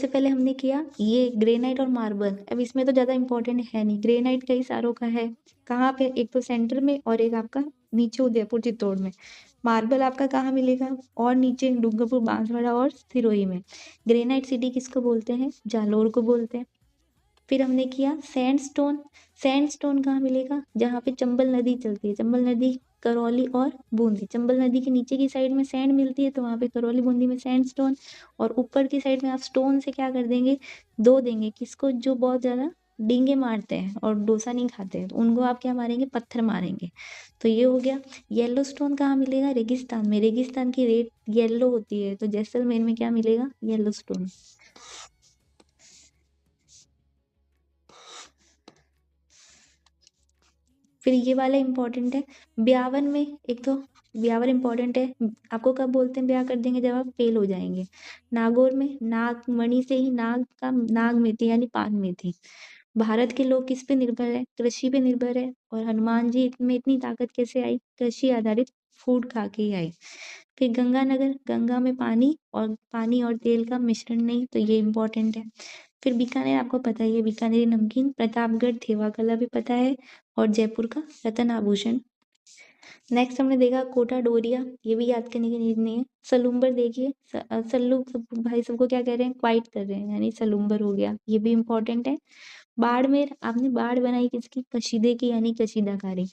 सबसे पहले हमने किया ये ग्रेनाइट और मार्बल। अब इसमें तो ज़्यादा इंपॉर्टेंट है नहीं, ग्रेनाइट कई सारों का है। कहाँ पे? एक तो सेंटर में और एक आपका नीचे उदयपुर चित्तौड़ में। मार्बल आपका कहाँ मिलेगा? और नीचे डूंगरपुर, बांसवाड़ा और सिरोही में। ग्रेनाइट सिटी किसको बोलते हैं? जालोर को बोलते हैं। फिर हमने किया सैंडस्टोन। सैंडस्टोन कहाँ मिलेगा? जहाँ पे चंबल नदी चलती है, चंबल नदी, करौली और बूंदी। चंबल नदी के नीचे की साइड में सैंड मिलती है तो वहाँ पे करौली बूंदी में सैंडस्टोन। और ऊपर की साइड में आप स्टोन से क्या कर देंगे? दो देंगे। किसको? जो बहुत ज्यादा डींगे मारते हैं और डोसा नहीं खाते हैं तो उनको आप क्या मारेंगे? पत्थर मारेंगे। तो ये हो गया। येलो स्टोन कहाँ मिलेगा? रेगिस्तान में। रेगिस्तान की रेत येलो होती है तो जैसलमेर में क्या मिलेगा? Yellow stone. फिर ये वाला इंपॉर्टेंट है, ब्यावन में। एक तो ब्यावर इंपॉर्टेंट है। आपको कब बोलते हैं ब्याह कर देंगे? जब आप फेल हो जाएंगे। नागौर में नाग मणि से ही नाग का नाग मेथी यानी पान मेथी। भारत के लोग किस पे निर्भर है? कृषि पे निर्भर है। और हनुमान जी में इतनी ताकत कैसे आई? कृषि आधारित फूड खा के ही आई। फिर गंगानगर, गंगा में पानी और तेल का मिश्रण नहीं, तो ये इंपॉर्टेंट है। फिर बीकानेर, आपको पता ही है, बीकानेरी नमकीन। प्रतापगढ़ थेवा कला भी पता है। और जयपुर का रतन आभूषण। नेक्स्ट हमने देखा कोटा डोरिया, ये भी याद करने की नीड नहीं है। सलूम्बर देखिए, सल्लू भाई सबको क्या कह रहे हैं? क्वाइट कर रहे हैं, यानी सलूम्बर हो गया, ये भी इंपॉर्टेंट है। बाड़मेर, आपने बाड़ बनाई किसकी? कशीदे की, यानी कशीदाकारी।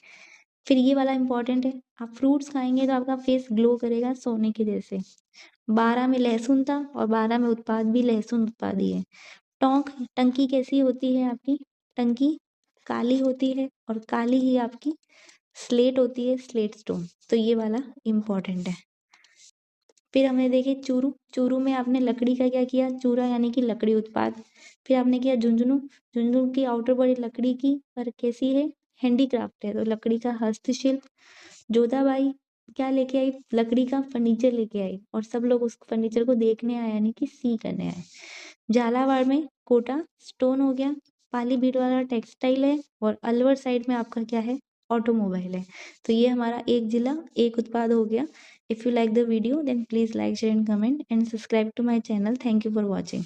फिर ये वाला इंपॉर्टेंट है, आप फ्रूट्स खाएंगे तो आपका फेस ग्लो करेगा सोने के जैसे। 12 में लहसुन था और 12 में उत्पाद भी लहसुन उत्पाद ही है। टोंक, टंकी कैसी होती है आपकी? टंकी काली होती है और काली ही आपकी स्लेट होती है, स्लेट स्टोन। तो ये वाला इंपॉर्टेंट है। फिर हमने देखे चूरू। चूरू में आपने लकड़ी का क्या किया? चूरा यानी कि लकड़ी उत्पाद। फिर आपने किया झुंझुनू। झुंझुनू की आउटर बॉडी लकड़ी की पर कैसी है? हैंडीक्राफ्ट है, तो लकड़ी का हस्तशिल्प। जोधाबाई क्या लेके आई? लकड़ी का फर्नीचर लेके आई और सब लोग उस फर्नीचर को देखने आए, यानी कि सी करने आए। झालावाड़ में कोटा स्टोन हो गया। पाली भीलवाड़ा टेक्सटाइल है। और अलवर साइड में आपका क्या है? ऑटोमोबाइल है। तो ये हमारा एक जिला एक उत्पाद हो गया। If you like the video then please like share and comment and subscribe to my channel. Thank you for watching.